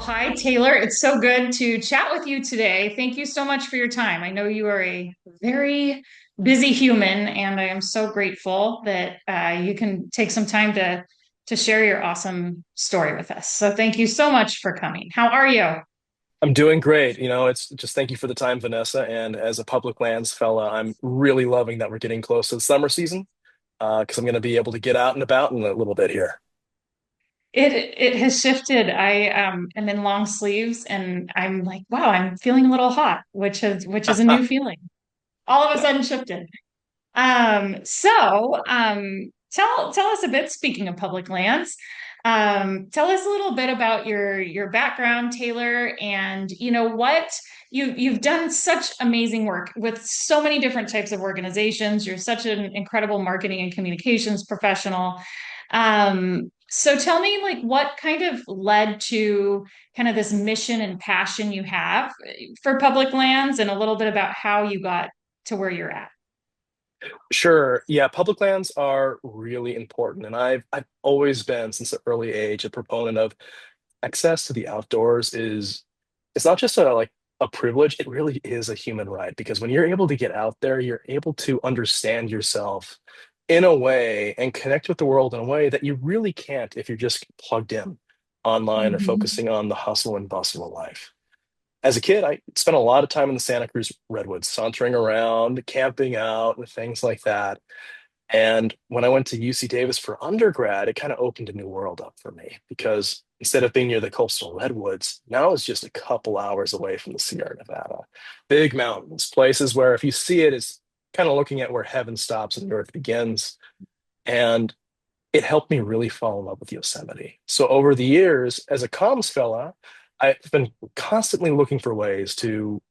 Hi, Taylor. It's so good to chat with you today. Thank you so much for your time. I know you are a very busy human, and I am so grateful that you can take some time to share your awesome story with us. So thank you so much for coming. How are you? I'm doing great. It's just thank you for the time, Vanessa. And as a public lands fella, I'm really loving that we're getting close to the summer season because I'm going to be able to get out and about in a little bit here. It has shifted. I am in long sleeves, and I'm like, wow, I'm feeling a little hot, which is a new feeling. All of a Yeah, sudden shifted. Tell us a bit, speaking of public lands, tell us a little bit about your background, Taylor, and what you've done such amazing work with so many different types of organizations. You're such an incredible marketing and communications professional. So tell me, like, what kind of led to kind of this mission and passion you have for public lands, and a little bit about how you got to where you're at. sure. Yeah, public lands are really important, and I've always been since an early age a proponent of access to the outdoors is it's not just a privilege, it really is a human right because when you're able to get out there, you're able to understand yourself in a way and connect with the world in a way that you really can't if you're just plugged in online or Mhm. focusing on the hustle and bustle of life. As a kid, I spent a lot of time in the Santa Cruz redwoods, sauntering around, camping out, and things like that. And when I went to UC Davis for undergrad, it kind of opened a new world up for me because instead of being near the coastal redwoods, now it's just a couple hours away from the Sierra Nevada. Big mountains, places where if you see it, it's kind of looking at where heaven stops and the earth begins. And it helped me really fall in love with Yosemite. So over the years, as a comms fella, I've been constantly looking for ways to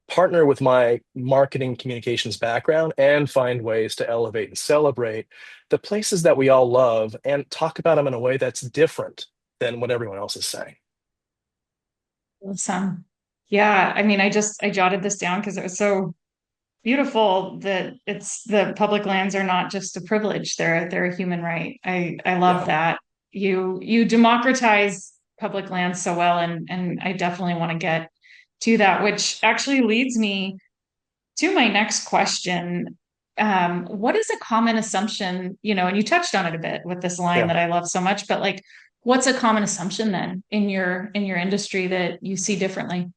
partner with my marketing communications background and find ways to elevate and celebrate the places that we all love and talk about them in a way that's different than what everyone else is saying. Awesome. Yeah, I mean, I jotted this down because it was so beautiful that it's the public lands are not just a privilege, they're a human right. I love Yeah. that. You democratize public lands so well, and I definitely want to get to that, which actually leads me to my next question. What is a common assumption, and you touched on it a bit with this line Yeah. that I love so much, but like, what's a common assumption then in your industry that you see differently?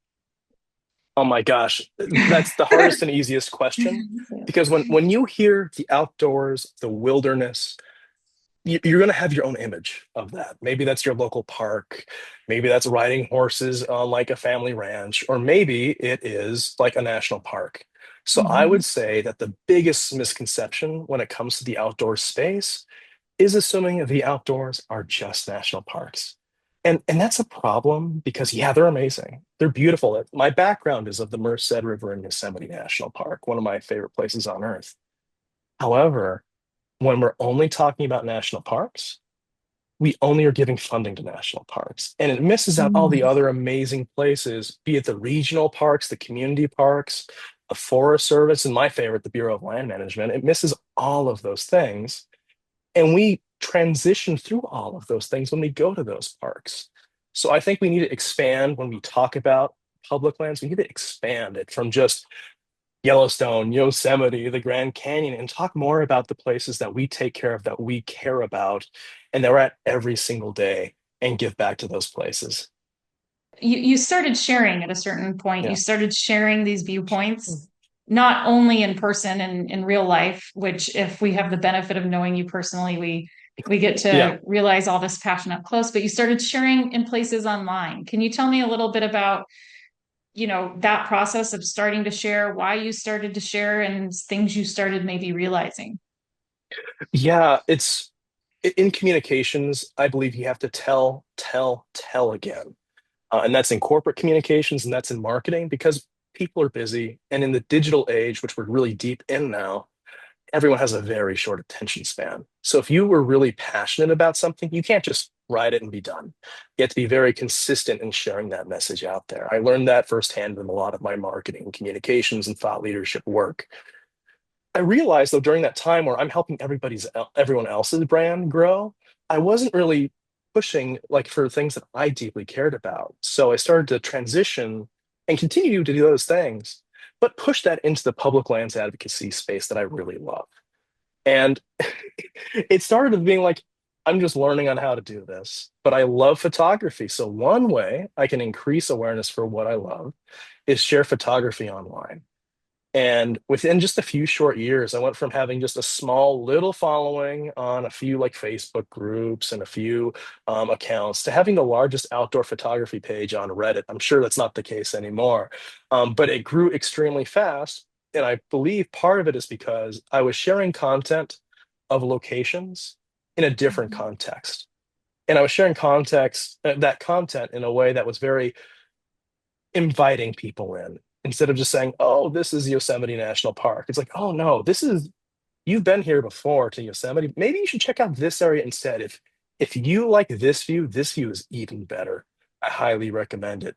Oh my gosh, that's the hardest and easiest question because when you hear the outdoors, the wilderness, you're going to have your own image of that. Maybe that's your local park. Maybe that's riding horses on like a family ranch, or maybe it is like a national park. So I would Mhm. say that the biggest misconception when it comes to the outdoor space is assuming the outdoors are just national parks. And that's a problem because yeah, they're amazing. They're beautiful. My background is of the Merced River in Yosemite National Park, one of my favorite places on earth. However, when we're only talking about national parks, we only are giving funding to national parks. And it misses out all the Mm. other amazing places, be it the regional parks, the community parks, the Forest Service, and my favorite, the Bureau of Land Management. It misses all of those things. And we transition through all of those things when we go to those parks. So I think we need to expand when we talk about public lands. We need to expand it from just Yellowstone, Yosemite, the Grand Canyon, and talk more about the places that we take care of, that we care about, and that we're at every single day and give back to those places. You started sharing at a certain point. You Yeah. started sharing these viewpoints, not only in person and in real life, which if we have the benefit of knowing you personally, we get Yeah. to realize all this passion up close, but you started sharing in places online. Can you tell me a little bit about, that process of starting to share, why you started to share, and things you started maybe realizing? Yeah. It's in communications, I believe you have to tell, tell, tell again. And that's in corporate communications and that's in marketing because people are busy. And in the digital age, which we're really deep in now, everyone has a very short attention span. So if you were really passionate about something, you can't just write it and be done. You have to be very consistent in sharing that message out there. I learned that firsthand in a lot of my marketing, communications, and thought leadership work. I realized though during that time where I'm helping everyone else's brand grow, I wasn't really pushing like for things that I deeply cared about. So I started to transition and continue to do those things, but push that into the public lands advocacy space that I really love. And it started with being like, I'm just learning on how to do this, but I love photography. So one way I can increase awareness for what I love is share photography online. And within just a few short years, I went from having just a small little following on a few like Facebook groups and a few accounts to having the largest outdoor photography page on Reddit. I'm sure that's not the case anymore, but it grew extremely fast. And I believe part of it is because I was sharing content of locations in a different context. And I was sharing context, that content in a way that was very inviting people in instead of just saying, "Oh, this is Yosemite National Park." It's like, "Oh no, this is you've been here before to Yosemite. Maybe you should check out this area instead. If you like this view is even better. I highly recommend it."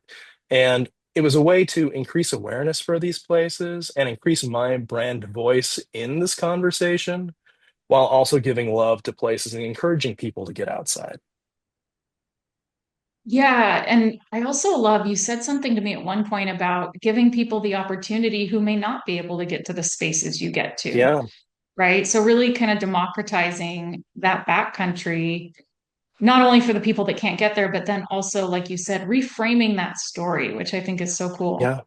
And it was a way to increase awareness for these places and increase my brand voice in this conversation while also giving love to places and encouraging people to get outside. Yeah, and I also love you said something to me at one point about giving people the opportunity who may not be able to get to the spaces you get to, Yeah, right? So really kind of democratizing that backcountry, not only for the people that can't get there, but then also, like you said, reframing that story, which I think is so cool. yeah.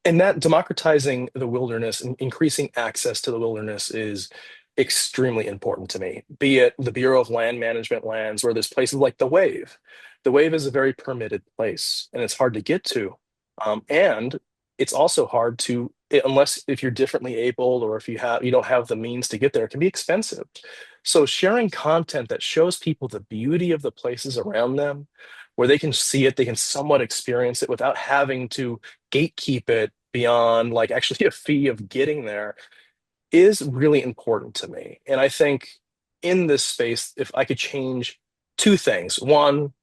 And that democratizing the wilderness and increasing access to the wilderness is extremely important to me. Be it the Bureau of Land Management lands, or there's places like the Wave. The Wave is a very permitted place, and it's hard to get to. And it's also hard to, unless if you're differently abled or if you don't have the means to get there, it can be expensive. So sharing content that shows people the beauty of the places around them, where they can see it, they can somewhat experience it without having to gatekeep it beyond like actually a fee of getting there is really important to me. And I think in this space, if I could change two things, one,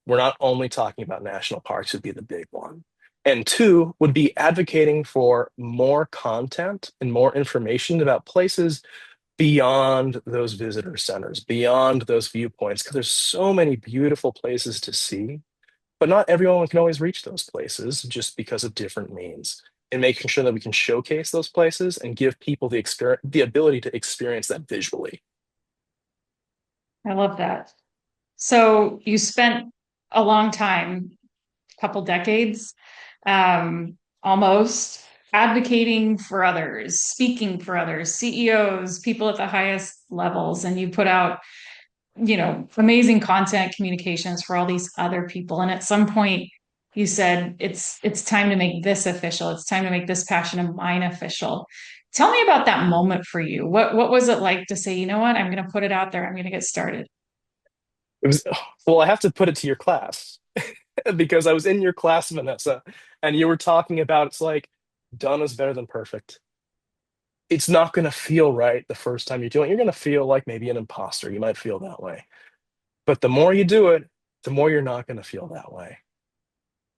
we're not only talking about national parks would be the big one. And two would be advocating for more content and more information about places beyond those visitor centers, beyond those viewpoints, because there's so many beautiful places to see, but not everyone can always reach those places just because of different means. And making sure that we can showcase those places and give people the experience, the ability to experience that visually. I love that. So you spent a long time, couple decades, almost advocating for others, speaking for others, CEOs, people at the highest levels, and you put out, amazing content communications for all these other people. And at some point, you said it's time to make this official. It's time to make this passion of mine official. Tell me about that moment for you. What was it like to say, you know what, I'm going to put it out there. I'm going to get started. It was, well, I have to put it to your class because I was in your class, Vanessa, and you were talking about it's like done is better than perfect. It's not going to feel right the first time you do it. You're going to feel like maybe an imposter. You might feel that way. But the more you do it, the more you're not going to feel that way.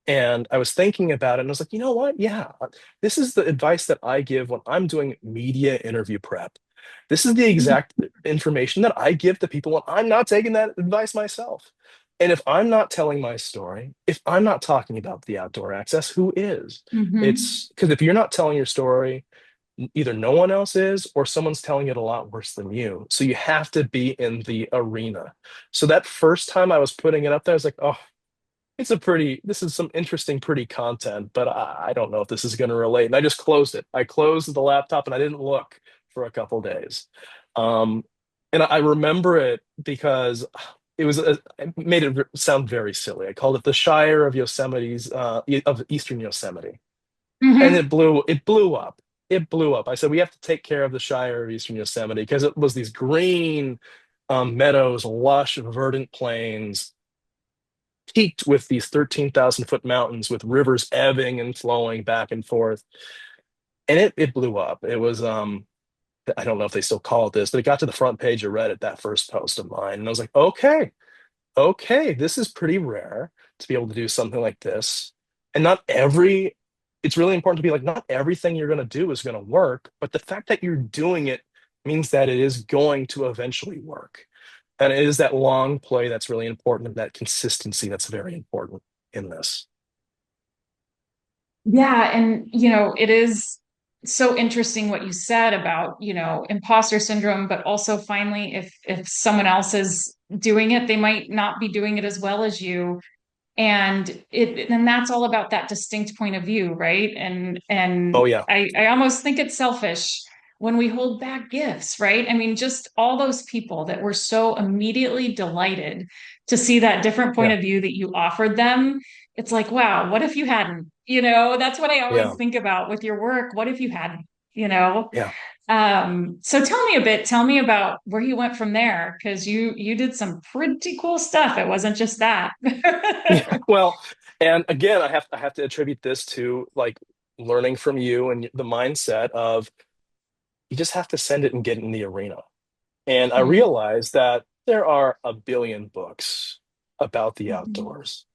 And I was thinking about it and I was like, you know what? Yeah, this is the advice that I give when I'm doing media interview prep. This is the exact information that I give to people when I'm not taking that advice myself. And if I'm not telling my story, if I'm not talking about the outdoor access, who is? Mm-hmm. It's because if you're not telling your story, either no one else is or someone's telling it a lot worse than you. So you have to be in the arena. So that first time I was putting it up there, I was like, oh, this is some interesting, pretty content, but I don't know if this is going to relate. And I just closed it. I closed the laptop and I didn't look for a couple days. Um, and I remember it because it made it sound very silly. I called it the Shire of of Eastern Yosemite. And Mm-hmm. it blew up. It blew up. I said, we have to take care of the Shire of Eastern Yosemite because it was these green meadows, lush, verdant plains peaked with these 13,000-foot mountains with rivers ebbing and flowing back and forth. And it blew up. It was I don't know if they still call it this, but it got to the front page of Reddit, that first post of mine. And I was like, okay, this is pretty rare to be able to do something like this. And it's really important to be like, not everything you're going to do is going to work, but the fact that you're doing it means that it is going to eventually work. And it is that long play that's really important, and that consistency that's very important in this. Yeah, and it is so interesting what you said about, imposter syndrome, but also finally if someone else is doing it, they might not be doing it as well as you. And that's all about that distinct point of view, right? And Oh yeah, I almost think it's selfish when we hold back gifts, right? I mean, just all those people that were so immediately delighted to see that different point yeah, of view that you offered them. It's like, wow, what if you hadn't? That's what I always yeah, think about with your work. What if you hadn't? you know yeah. so tell me about where you went from there, because you did some pretty cool stuff. It wasn't just that. Yeah, well, and again, I have to attribute this to like learning from you and the mindset of you just have to send it and get in the arena. And I Mhm. realized that there are a billion books about the Mhm. outdoors.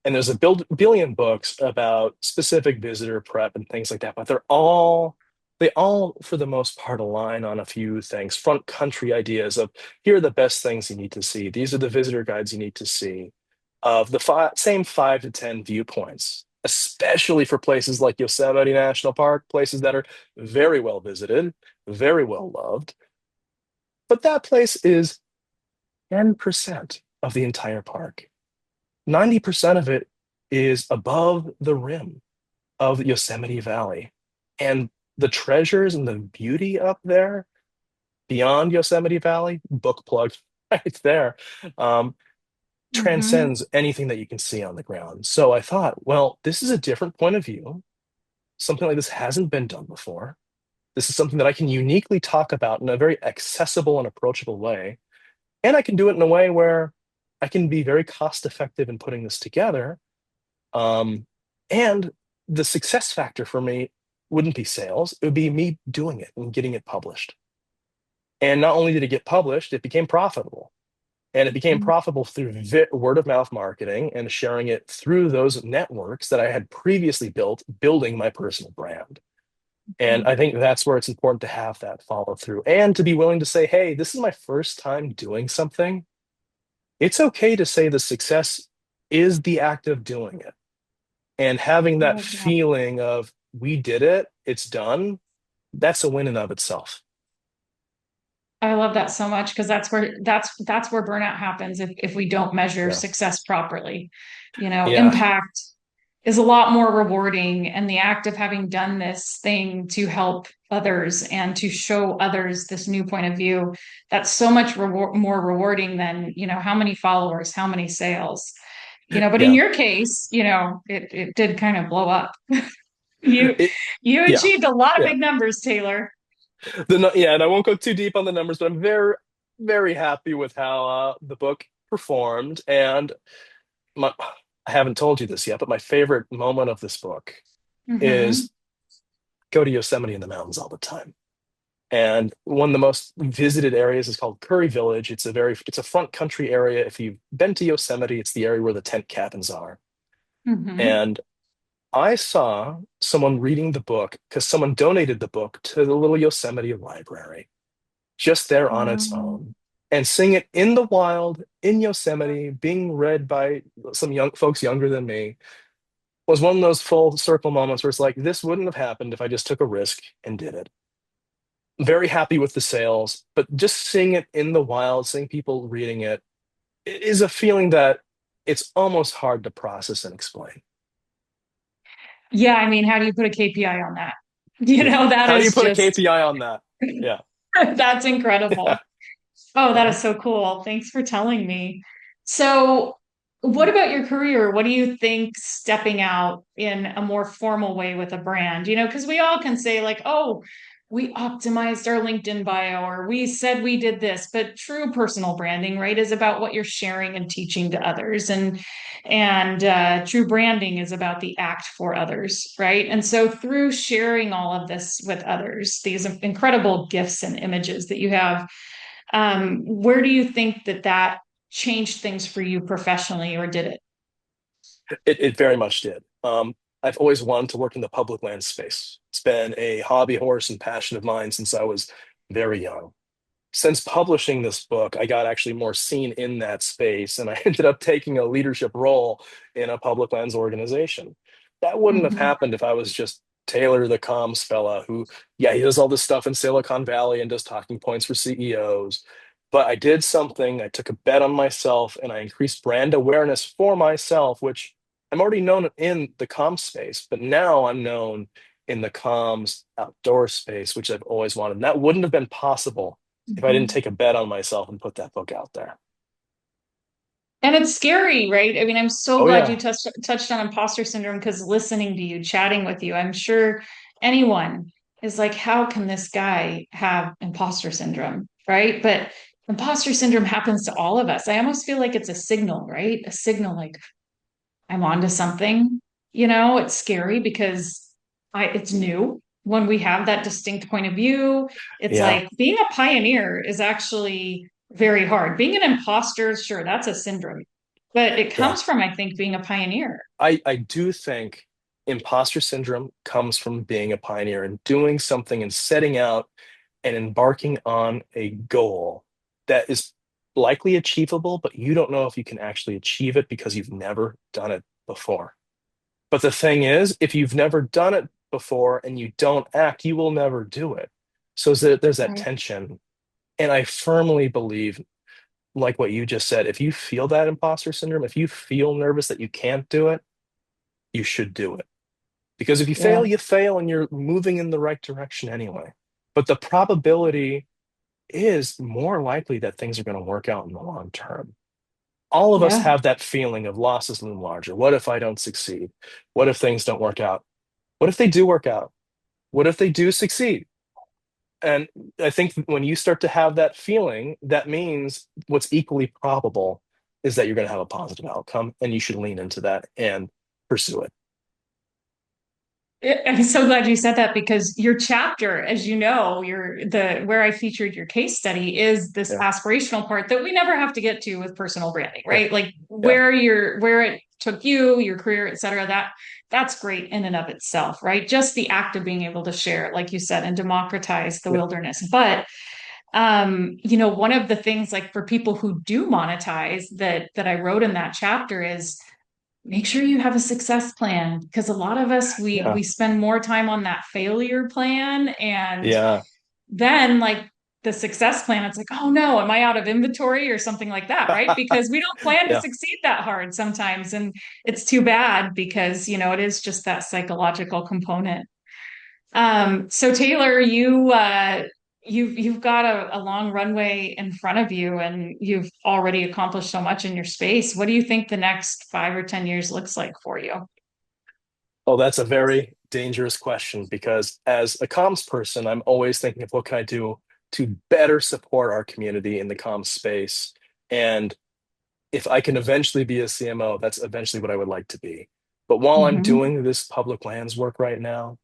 And there's a billion books about specific visitor prep and things like that, but they all, for the most part, align on a few things. Front country ideas of here are the best things you need to see. These are the visitor guides you need to see. Of the same 5 to 10 viewpoints, especially for places like Yosemite National Park, places that are very well visited, very well loved. But that place is 10% of the entire park. 90% of it is above the rim of Yosemite Valley. And the treasures and the beauty up there beyond Yosemite Valley, book plug right there, um, Mhm. transcends anything that you can see on the ground. So I thought, well, this is a different point of view. Something like this hasn't been done before. This is something that I can uniquely talk about in a very accessible and approachable way. And I can do it in a way where I can be very cost effective in putting this together. Um, and the success factor for me wouldn't be sales, it would be me doing it and getting it published. And not only did it get published, it became profitable. And it became profitable through word of mouth marketing and sharing it through those networks that I had previously built, building my personal brand. And I think that's where it's important to have that follow through and to be willing to say, hey, this is my first time doing something. It's okay to say the success is the act of doing it. And having that feeling of we did it, it's done, that's a win in of itself. I love that so much, because that's where burnout happens if we don't measure Yeah. success properly. Yeah. Impact is a lot more rewarding, and the act of having done this thing to help others and to show others this new point of view, that's so much more rewarding than, how many followers, how many sales. But in Yeah. your case, it did kind of blow up. You It, you yeah. achieved a lot of Yeah. big numbers, Taylor. Yeah, and I won't go too deep on the numbers, but I'm very, very happy with how the book performed. And my, I haven't told you this yet, but my favorite moment of this book Hmm. is go to Yosemite in the mountains all the time. And one of the most visited areas is called Curry Village. It's a front country area. If you've been to Yosemite, it's the area where the tent cabins are. Hmm. And I saw someone reading the book because someone donated the book to the little Yosemite library just there on its Um, own and seeing it in the wild in Yosemite being read by some young folks younger than me was one of those full circle moments where it's like this wouldn't have happened if I just took a risk and did it. Very happy with the sales, but just seeing it in the wild, seeing people reading it is a feeling that it's almost hard to process and explain. yeah, I mean, how do you put a KPI on that? Yeah. That How do you is put a just, KPI on that? Yeah. that's incredible. Oh, that Yeah. is so cool. Thanks for telling me. So, what about your career? What do you think stepping out in a more formal way with a brand? Because we all can say, like, oh, we optimized our LinkedIn bio, or we said we did this, but true personal branding, right, is about what you're sharing and teaching to others. And true branding is about the act for others, right? And so through sharing all of this with others, these incredible gifts and images that you have, where do you think that changed things for you professionally, or did it? It very much did. I've always wanted to work in the public land space. It's been a hobby horse and passion of mine since I was very young. since publishing this book, I got actually more seen in that space, and I ended up taking a leadership role in a public lands organization. That wouldn't have Mhm. happened if I was just Taylor, the comms fella who, yeah, he does all this stuff in Silicon Valley and does talking points for CEOs. But I did something, I took a bet on myself, and I increased brand awareness for myself, which I'm already known in the comms space, but now I'm known in the comms outdoor space, which I've always wanted. And that wouldn't have been possible if I didn't Mhm. take a bet on myself and put that book out there. And it's scary, right? I mean, I'm so Oh glad you yeah, touched on imposter syndrome because listening to you, chatting with you, I'm sure anyone is like, how can this guy have imposter syndrome, right? But imposter syndrome happens to all of us. I almost feel like it's a signal, right? A signal like I'm onto something. It's scary because it's new. When we have that distinct point of view, it's yeah, like being a pioneer is actually very hard. Being an imposter, sure, that's a syndrome, but it yeah. comes from, I think, being a pioneer. I do think imposter syndrome comes from being a pioneer and doing something and setting out and embarking on a goal that is likely achievable, but you don't know if you can actually achieve it because you've never done it before. But the thing is, if you've never done it before and you don't act, you will never do it. So there's that Right. tension. And I firmly believe, like what you just said, if you feel that imposter syndrome, if you feel nervous that you can't do it, you should do it. Because if Yeah. you fail and you're moving in the right direction anyway. But the probability is more likely that things are going to work out in the long term. All of us Yeah. have that feeling of losses loom larger. What if I don't succeed? What if things don't work out? What if they do work out? What if they do succeed? And I think when you start to have that feeling, that means what's equally probable is that you're going to have a positive outcome, and you should lean into that and pursue it. I'm so glad you said that because your chapter, as you know, the where I featured your case study is this Yeah, aspirational part that we never have to get to with personal branding, yeah, right? Like yeah, where it took you, your career, et cetera, that's great in and of itself, right? Just the act of being able to share, like you said, and democratize the yeah, wilderness. But one of the things like for people who do monetize that I wrote in that chapter is make sure you have a success plan because a lot of us yeah, we spend more time on that failure plan and yeah, then like the success plan it's like oh no am I out of inventory or something like that, right? Because we don't plan to yeah. succeed that hard sometimes and it's too bad because it is just that psychological component. So Taylor, you've got a long runway in front of you, and you've already accomplished so much in your space. What do you think the next 5 or 10 years looks like for you? Oh, that's a very dangerous question because as a comms person, I'm always thinking of what can I do to better support our community in the comms space. And if I can eventually be a CMO, that's eventually what I would like to be. But while I'm Hmm. doing this public lands work right now,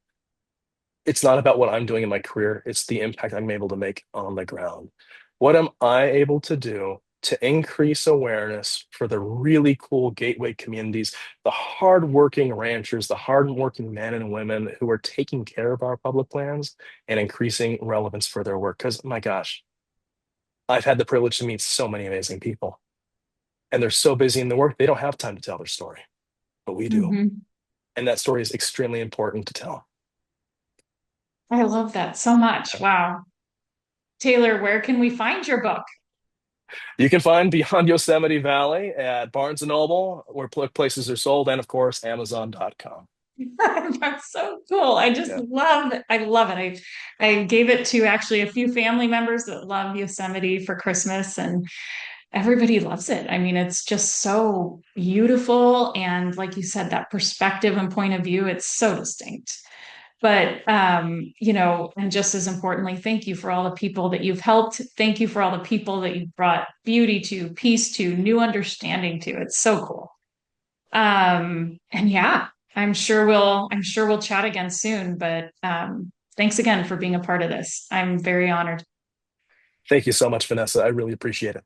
it's not about what I'm doing in my career. It's the impact I'm able to make on the ground. What am I able to do to increase awareness for the really cool gateway communities, the hardworking ranchers, the hardworking men and women who are taking care of our public lands and increasing relevance for their work? Because my gosh, I've had the privilege to meet so many amazing people, and they're so busy in the work, they don't have time to tell their story, but we do. Hmm. And that story is extremely important to tell. I love that so much. Wow. Taylor, where can we find your book? You can find Beyond Yosemite Valley at Barnes& and Noble, where places are sold, and of course, Amazon.com. That's so cool. I just Yeah. love it. I love it. I gave it to actually a few family members that love Yosemite for Christmas, and everybody loves it. I mean, it's just so beautiful. And like you said, that perspective and point of view, it's so distinct. But, and just as importantly, thank you for all the people that you've helped. Thank you for all the people that you've brought beauty to, peace to, new understanding to. It's so cool. And yeah, I'm sure we'll chat again soon, but, thanks again for being a part of this. I'm very honored. Thank you so much, Vanessa. I really appreciate it.